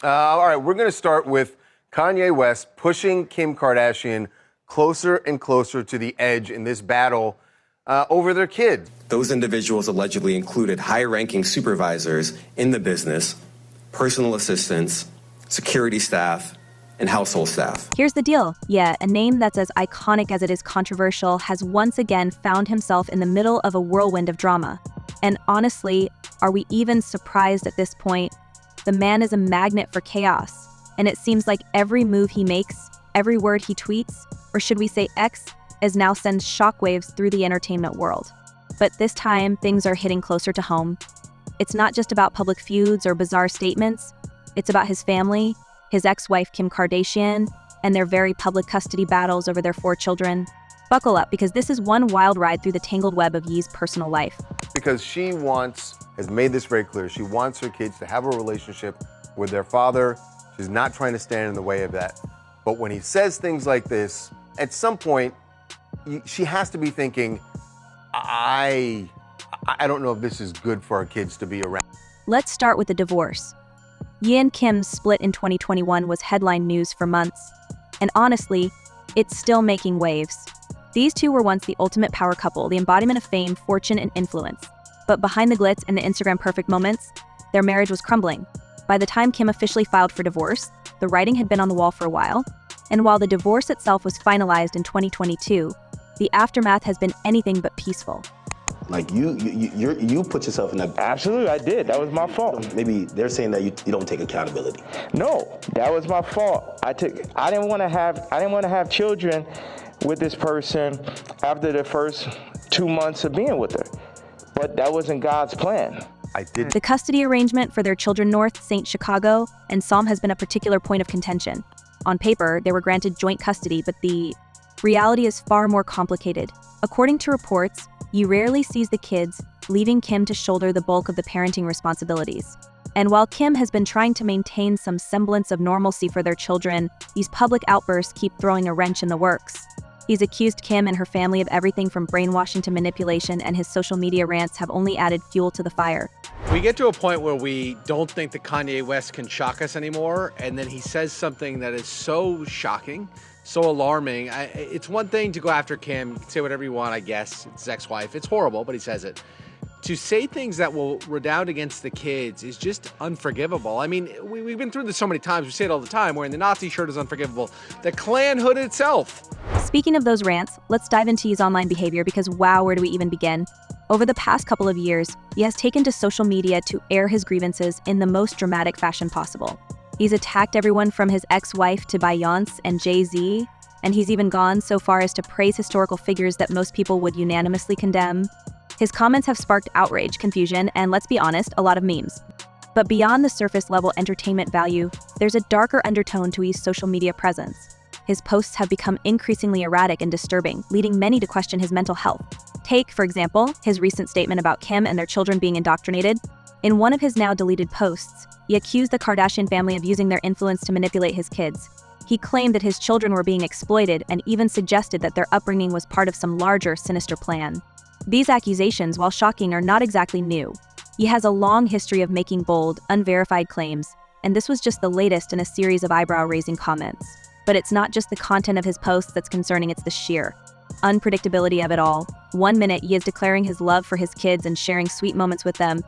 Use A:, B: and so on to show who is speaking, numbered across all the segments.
A: All right, we're going to start with Kanye West pushing Kim Kardashian closer and closer to the edge in this battle over their kids.
B: Those individuals allegedly included high-ranking supervisors in the business, personal assistants, security staff, and household staff.
C: Here's the deal. Yeah, a name that's as iconic as it is controversial has once again found himself in the middle of a whirlwind of drama. And honestly, are we even surprised at this point? The man is a magnet for chaos, and it seems like every move he makes, every word he tweets, or should we say X, is now sends shockwaves through the entertainment world. But this time, things are hitting closer to home. It's not just about public feuds or bizarre statements. It's about his family, his ex-wife Kim Kardashian, and their very public custody battles over their 4 children. Buckle up, because this is one wild ride through the tangled web of Ye's personal life.
A: Because she has made this very clear, she wants her kids to have a relationship with their father. She's not trying to stand in the way of that. But when he says things like this, at some point, she has to be thinking, I don't know if this is good for our kids to be around.
C: Let's start with the divorce. Ye and Kim's split in 2021 was headline news for months. And honestly, it's still making waves. These two were once the ultimate power couple, the embodiment of fame, fortune, and influence. But behind the glitz and the Instagram perfect moments, their marriage was crumbling. By the time Kim officially filed for divorce, the writing had been on the wall for a while. And while the divorce itself was finalized in 2022, the aftermath has been anything but peaceful.
D: Like you put yourself in that.
E: Absolutely, I did. That was my fault.
D: Maybe they're saying that you don't take accountability.
E: No, that was my fault. I didn't want to have children with this person after the first 2 months of being with her. But that wasn't God's plan.
C: The custody arrangement for their children North, St. Chicago, and Psalm has been a particular point of contention. On paper, they were granted joint custody, but the reality is far more complicated. According to reports, Ye rarely sees the kids, leaving Kim to shoulder the bulk of the parenting responsibilities. And while Kim has been trying to maintain some semblance of normalcy for their children, these public outbursts keep throwing a wrench in the works. He's accused Kim and her family of everything from brainwashing to manipulation, and his social media rants have only added fuel to the fire.
F: We get to a point where we don't think that Kanye West can shock us anymore, and then he says something that is so shocking, so alarming. It's one thing to go after Kim. You can say whatever you want, I guess. It's his ex-wife. It's horrible, but he says it. To say things that will redound against the kids is just unforgivable. I mean, we've been through this so many times. We say it all the time. Wearing the Nazi shirt is unforgivable. The Klan hood itself.
C: Speaking of those rants, let's dive into his online behavior, because wow, where do we even begin? Over the past couple of years, he has taken to social media to air his grievances in the most dramatic fashion possible. He's attacked everyone from his ex-wife to Beyonce and Jay-Z, and he's even gone so far as to praise historical figures that most people would unanimously condemn. His comments have sparked outrage, confusion, and let's be honest, a lot of memes. But beyond the surface-level entertainment value, there's a darker undertone to his social media presence. His posts have become increasingly erratic and disturbing, leading many to question his mental health. Take, for example, his recent statement about Kim and their children being indoctrinated. In one of his now deleted posts, he accused the Kardashian family of using their influence to manipulate his kids. He claimed that his children were being exploited and even suggested that their upbringing was part of some larger, sinister plan. These accusations, while shocking, are not exactly new. He has a long history of making bold, unverified claims, and this was just the latest in a series of eyebrow-raising comments. But it's not just the content of his posts that's concerning, it's the sheer unpredictability of it all. One minute, he is declaring his love for his kids and sharing sweet moments with them.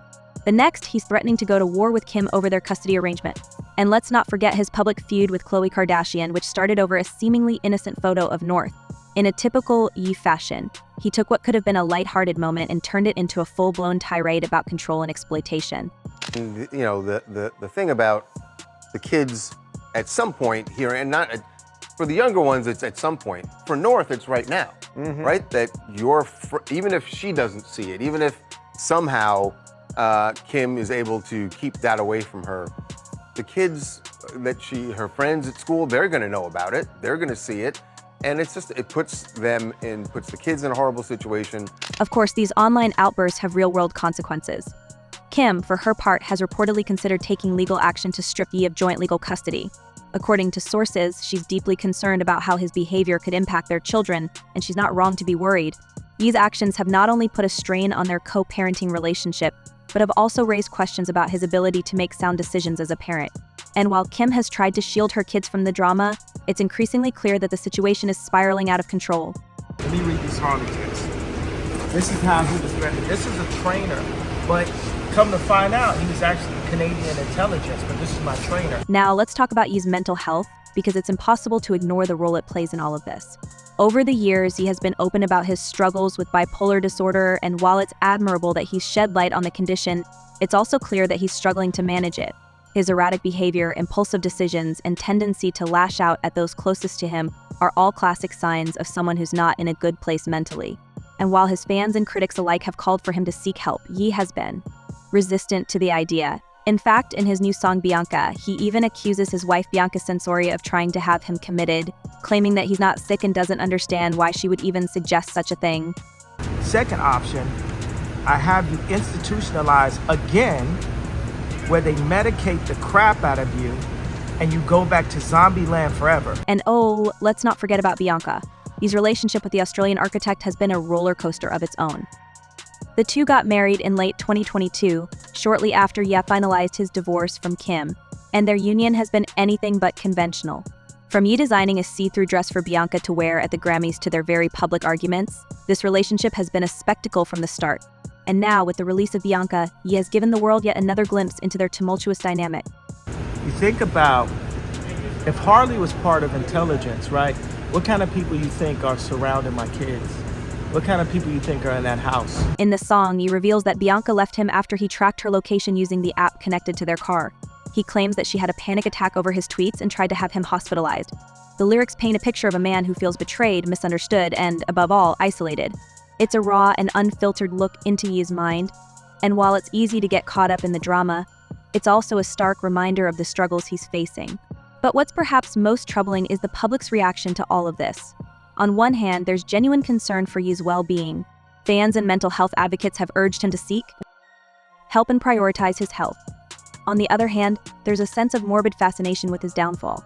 C: The next, he's threatening to go to war with Kim over their custody arrangement. And let's not forget his public feud with Khloe Kardashian, which started over a seemingly innocent photo of North. In a typical Ye fashion, he took what could have been a lighthearted moment and turned it into a full-blown tirade about control and exploitation.
A: You know, the thing about the kids at some point here, and not for the younger ones, it's at some point. For North, it's right now, right? That even if she doesn't see it, even if somehow Kim is able to keep that away from her, the kids that her friends at school, they're gonna know about it. They're gonna see it. And it puts the kids in a horrible situation.
C: Of course, these online outbursts have real-world consequences. Kim, for her part, has reportedly considered taking legal action to strip Ye of joint legal custody. According to sources, she's deeply concerned about how his behavior could impact their children, and she's not wrong to be worried. Ye's actions have not only put a strain on their co-parenting relationship, but have also raised questions about his ability to make sound decisions as a parent. And while Kim has tried to shield her kids from the drama, it's increasingly clear that the situation is spiraling out of control.
G: Let me read these Harley texts. This is how he was ready. This is a trainer, but come to find out, he was actually Canadian intelligence, but this is my trainer.
C: Now let's talk about Ye's mental health, because it's impossible to ignore the role it plays in all of this. Over the years, he has been open about his struggles with bipolar disorder, and while it's admirable that he's shed light on the condition, it's also clear that he's struggling to manage it. His erratic behavior, impulsive decisions, and tendency to lash out at those closest to him are all classic signs of someone who's not in a good place mentally. And while his fans and critics alike have called for him to seek help, Ye has been resistant to the idea. In fact, in his new song Bianca, he even accuses his wife Bianca Sensori of trying to have him committed, claiming that he's not sick and doesn't understand why she would even suggest such a thing.
G: Second option, I have you institutionalized again, where they medicate the crap out of you and you go back to zombie land forever.
C: And oh, let's not forget about Bianca. Ye's relationship with the Australian architect has been a roller coaster of its own. The two got married in late 2022, shortly after Ye finalized his divorce from Kim, and their union has been anything but conventional. From Ye designing a see-through dress for Bianca to wear at the Grammys to their very public arguments, this relationship has been a spectacle from the start. And now, with the release of Bianca, Ye has given the world yet another glimpse into their tumultuous dynamic.
G: You think about, if Harley was part of intelligence, right? What kind of people you think are surrounding my kids? What kind of people you think are in that house?
C: In the song, Ye reveals that Bianca left him after he tracked her location using the app connected to their car. He claims that she had a panic attack over his tweets and tried to have him hospitalized. The lyrics paint a picture of a man who feels betrayed, misunderstood, and, above all, isolated. It's a raw and unfiltered look into Ye's mind, and while it's easy to get caught up in the drama, it's also a stark reminder of the struggles he's facing. But what's perhaps most troubling is the public's reaction to all of this. On one hand, there's genuine concern for Ye's well-being. Fans and mental health advocates have urged him to seek help and prioritize his health. On the other hand, there's a sense of morbid fascination with his downfall.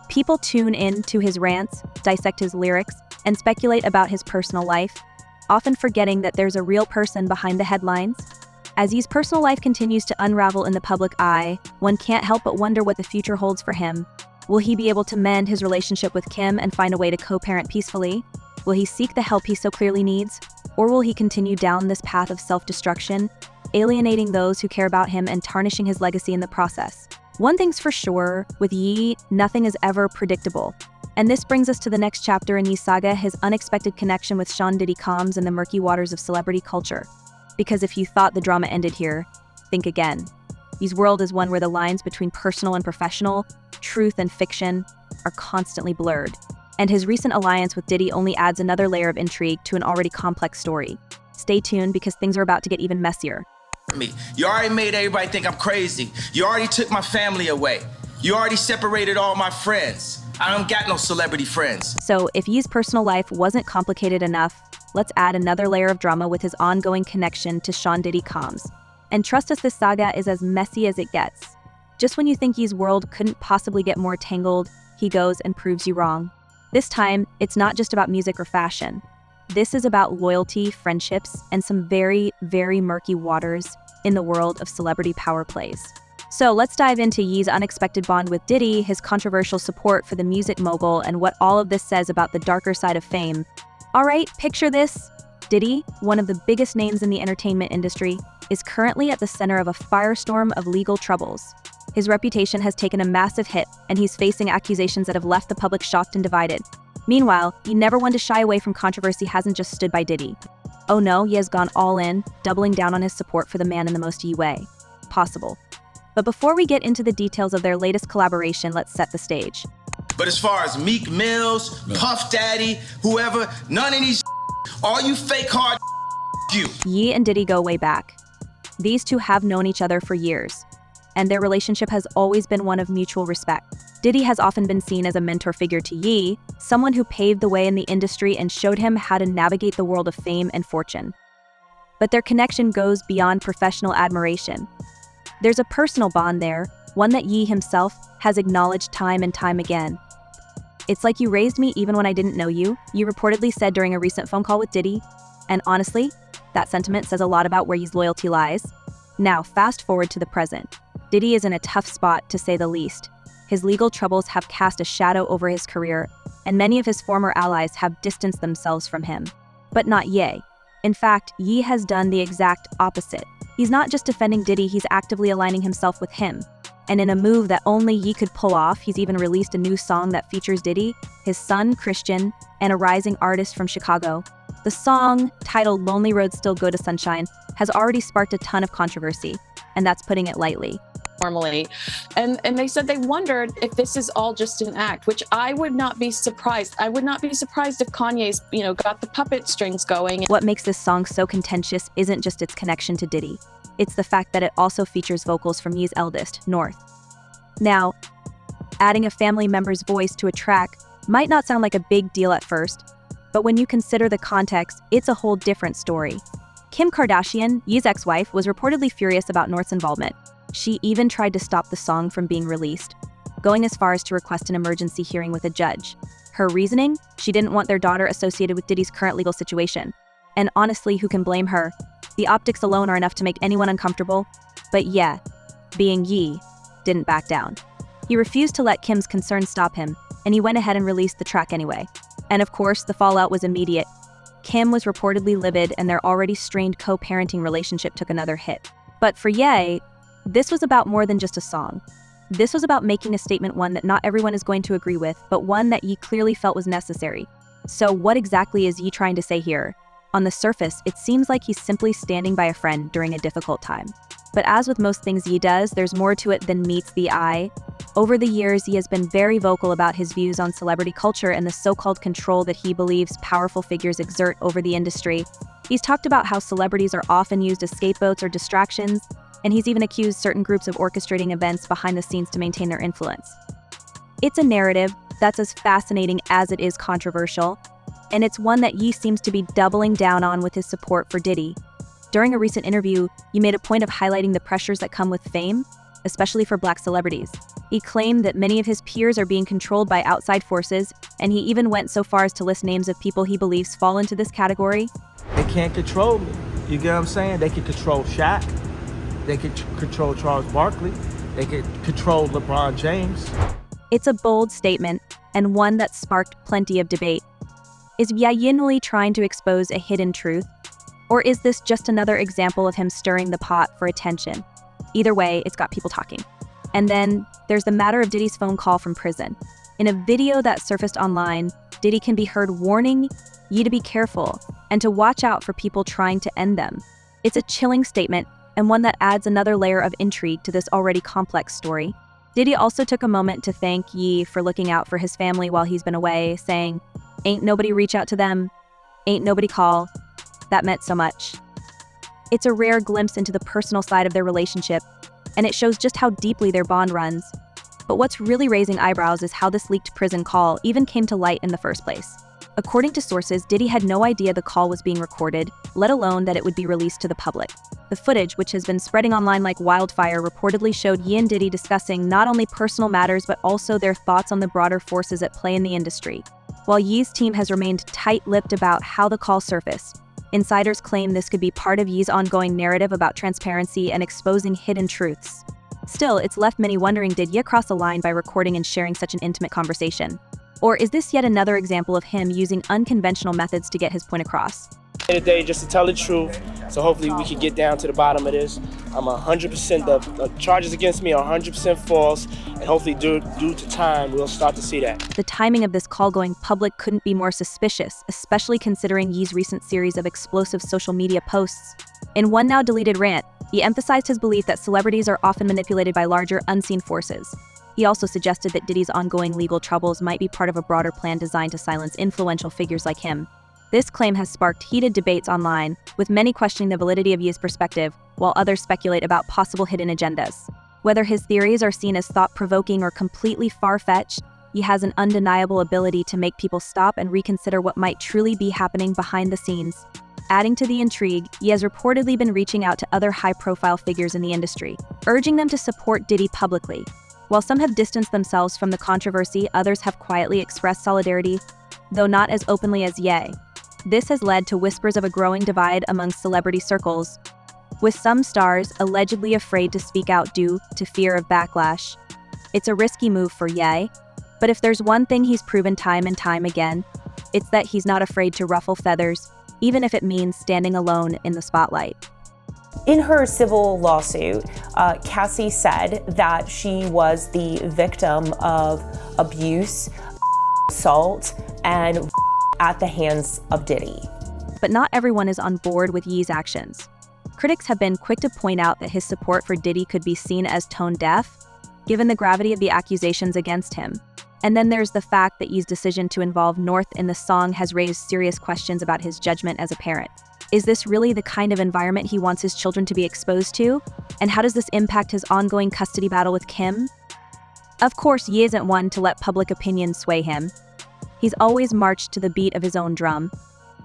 C: People tune in to his rants, dissect his lyrics, and speculate about his personal life, often forgetting that there's a real person behind the headlines. As Ye's personal life continues to unravel in the public eye, one can't help but wonder what the future holds for him. Will he be able to mend his relationship with Kim and find a way to co-parent peacefully? Will he seek the help he so clearly needs? Or will he continue down this path of self-destruction, alienating those who care about him and tarnishing his legacy in the process? One thing's for sure, with Ye, nothing is ever predictable. And this brings us to the next chapter in Ye's saga, his unexpected connection with Diddy Combs and the murky waters of celebrity culture. Because if you thought the drama ended here, think again. Ye's world is one where the lines between personal and professional, truth and fiction, are constantly blurred. And his recent alliance with Diddy only adds another layer of intrigue to an already complex story. Stay tuned because things are about to get even messier.
H: You already made everybody think I'm crazy. You already took my family away. You already separated all my friends. I don't got no celebrity friends.
C: So if Ye's personal life wasn't complicated enough, let's add another layer of drama with his ongoing connection to Diddy Combs. And trust us, this saga is as messy as it gets. Just when you think Ye's world couldn't possibly get more tangled, he goes and proves you wrong. This time, it's not just about music or fashion. This is about loyalty, friendships, and some very, very murky waters in the world of celebrity power plays. So let's dive into Ye's unexpected bond with Diddy, his controversial support for the music mogul, and what all of this says about the darker side of fame. All right, picture this. Diddy, one of the biggest names in the entertainment industry, is currently at the center of a firestorm of legal troubles. His reputation has taken a massive hit, and he's facing accusations that have left the public shocked and divided. Meanwhile, Ye, never one to shy away from controversy, hasn't just stood by Diddy. Oh no, Ye has gone all in, doubling down on his support for the man in the most Ye way possible. But before we get into the details of their latest collaboration, let's set the stage.
H: But as far as Meek Mills, Puff Daddy, whoever, none of these all you fake hard you.
C: Ye and Diddy go way back. These two have known each other for years, and their relationship has always been one of mutual respect. Diddy has often been seen as a mentor figure to Ye, someone who paved the way in the industry and showed him how to navigate the world of fame and fortune. But their connection goes beyond professional admiration. There's a personal bond there, one that Ye himself has acknowledged time and time again. "It's like you raised me even when I didn't know you," Ye reportedly said during a recent phone call with Diddy. And honestly, that sentiment says a lot about where Ye's loyalty lies. Now, fast forward to the present. Diddy is in a tough spot, to say the least. His legal troubles have cast a shadow over his career, and many of his former allies have distanced themselves from him. But not Ye. In fact, Ye has done the exact opposite. He's not just defending Diddy, he's actively aligning himself with him. And in a move that only Ye could pull off, he's even released a new song that features Diddy, his son, Christian, and a rising artist from Chicago. The song, titled Lonely Road Still Go to Sunshine, has already sparked a ton of controversy, and that's putting it lightly.
I: Normally. And they said they wondered if this is all just an act, which I would not be surprised. I would not be surprised if Kanye's, got the puppet strings going.
C: What makes this song so contentious isn't just its connection to Diddy. It's the fact that it also features vocals from Ye's eldest, North. Now, adding a family member's voice to a track might not sound like a big deal at first, but when you consider the context, it's a whole different story. Kim Kardashian, Ye's ex-wife, was reportedly furious about North's involvement. She even tried to stop the song from being released, going as far as to request an emergency hearing with a judge. Her reasoning? She didn't want their daughter associated with Diddy's current legal situation. And honestly, who can blame her? The optics alone are enough to make anyone uncomfortable. But yeah, being Ye didn't back down. He refused to let Kim's concerns stop him, and he went ahead and released the track anyway. And of course, the fallout was immediate. Kim was reportedly livid, and their already strained co-parenting relationship took another hit. But for Ye, this was about more than just a song. This was about making a statement, one that not everyone is going to agree with, but one that Ye clearly felt was necessary. So what exactly is Ye trying to say here? On the surface, it seems like he's simply standing by a friend during a difficult time. But as with most things Ye does, there's more to it than meets the eye. Over the years, he has been very vocal about his views on celebrity culture and the so-called control that he believes powerful figures exert over the industry. He's talked about how celebrities are often used as scapegoats or distractions, and he's even accused certain groups of orchestrating events behind the scenes to maintain their influence. It's a narrative that's as fascinating as it is controversial, and it's one that Ye seems to be doubling down on with his support for Diddy. During a recent interview, Ye made a point of highlighting the pressures that come with fame, especially for Black celebrities. He claimed that many of his peers are being controlled by outside forces, and he even went so far as to list names of people he believes fall into this category.
G: They can't control me. You get what I'm saying? They can control Shaq. They can control Charles Barkley. They can control LeBron James.
C: It's a bold statement, and one that sparked plenty of debate. Is Ye trying to expose a hidden truth? Or is this just another example of him stirring the pot for attention? Either way, it's got people talking. And then there's the matter of Diddy's phone call from prison. In a video that surfaced online, Diddy can be heard warning Ye to be careful and to watch out for people trying to end them. It's a chilling statement, and one that adds another layer of intrigue to this already complex story. Diddy also took a moment to thank Ye for looking out for his family while he's been away, saying, "Ain't nobody reach out to them, ain't nobody call. That meant so much." It's a rare glimpse into the personal side of their relationship, and it shows just how deeply their bond runs. But what's really raising eyebrows is how this leaked prison call even came to light in the first place. According to sources, Diddy had no idea the call was being recorded, let alone that it would be released to the public. The footage, which has been spreading online like wildfire, reportedly showed Ye and Diddy discussing not only personal matters but also their thoughts on the broader forces at play in the industry. While Ye's team has remained tight-lipped about how the call surfaced, insiders claim this could be part of Ye's ongoing narrative about transparency and exposing hidden truths. Still, it's left many wondering, did Ye cross the line by recording and sharing such an intimate conversation? Or is this yet another example of him using unconventional methods to get his point across?
J: Today, just to tell the truth, so hopefully we can get down to the bottom of this. I'm 100%, the charges against me are 100% false, and hopefully due to time, we'll start to see that.
C: The timing of this call going public couldn't be more suspicious, especially considering Ye's recent series of explosive social media posts. In one now deleted rant, he emphasized his belief that celebrities are often manipulated by larger, unseen forces. He also suggested that Diddy's ongoing legal troubles might be part of a broader plan designed to silence influential figures like him. This claim has sparked heated debates online, with many questioning the validity of Ye's perspective, while others speculate about possible hidden agendas. Whether his theories are seen as thought-provoking or completely far-fetched, Ye has an undeniable ability to make people stop and reconsider what might truly be happening behind the scenes. Adding to the intrigue, Ye has reportedly been reaching out to other high-profile figures in the industry, urging them to support Diddy publicly. While some have distanced themselves from the controversy, others have quietly expressed solidarity, though not as openly as Ye. This has led to whispers of a growing divide among celebrity circles. with some stars allegedly afraid to speak out due to fear of backlash. It's a risky move for Ye, but if there's one thing he's proven time and time again, it's that he's not afraid to ruffle feathers, even if it means standing alone in the spotlight.
K: In her civil lawsuit, Cassie said that she was the victim of abuse, assault, and at the hands of Diddy.
C: But not everyone is on board with Ye's actions. Critics have been quick to point out that his support for Diddy could be seen as tone-deaf, given the gravity of the accusations against him. And then there's the fact that Ye's decision to involve North in the song has raised serious questions about his judgment as a parent. Is this really the kind of environment he wants his children to be exposed to? And how does this impact his ongoing custody battle with Kim? Of course, Ye isn't one to let public opinion sway him. He's always marched to the beat of his own drum,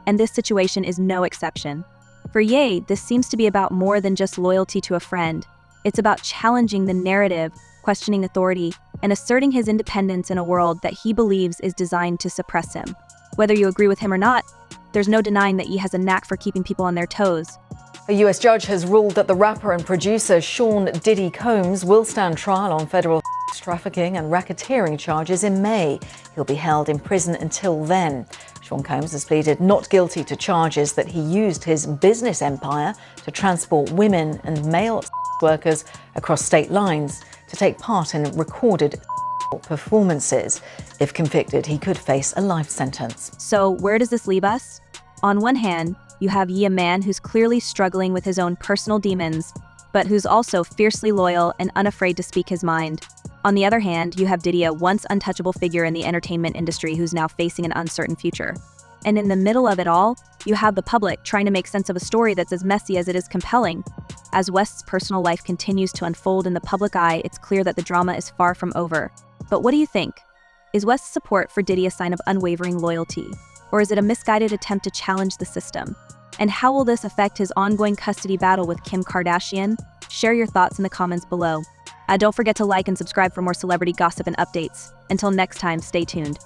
C: and this situation is no exception. For Ye, this seems to be about more than just loyalty to a friend. It's about challenging the narrative, questioning authority, and asserting his independence in a world that he believes is designed to suppress him. Whether you agree with him or not, there's no denying that Ye has a knack for keeping people on their toes.
L: A US judge has ruled that the rapper and producer Sean Diddy Combs will stand trial on federal trafficking and racketeering charges in May. He'll be held in prison until then. Sean Combs has pleaded not guilty to charges that he used his business empire to transport women and male workers across state lines to take part in recorded performances. If convicted, he could face a life sentence.
C: So where does this leave us? On one hand, you have Ye, a man who's clearly struggling with his own personal demons, but who's also fiercely loyal and unafraid to speak his mind. On the other hand, you have Diddy, a once untouchable figure in the entertainment industry who's now facing an uncertain future. And in the middle of it all, you have the public trying to make sense of a story that's as messy as it is compelling. As West's personal life continues to unfold in the public eye, it's clear that the drama is far from over. But what do you think? Is West's support for Diddy a sign of unwavering loyalty? Or is it a misguided attempt to challenge the system? And how will this affect his ongoing custody battle with Kim Kardashian? Share your thoughts in the comments below. Don't forget to like and subscribe for more celebrity gossip and updates. Until next time, stay tuned.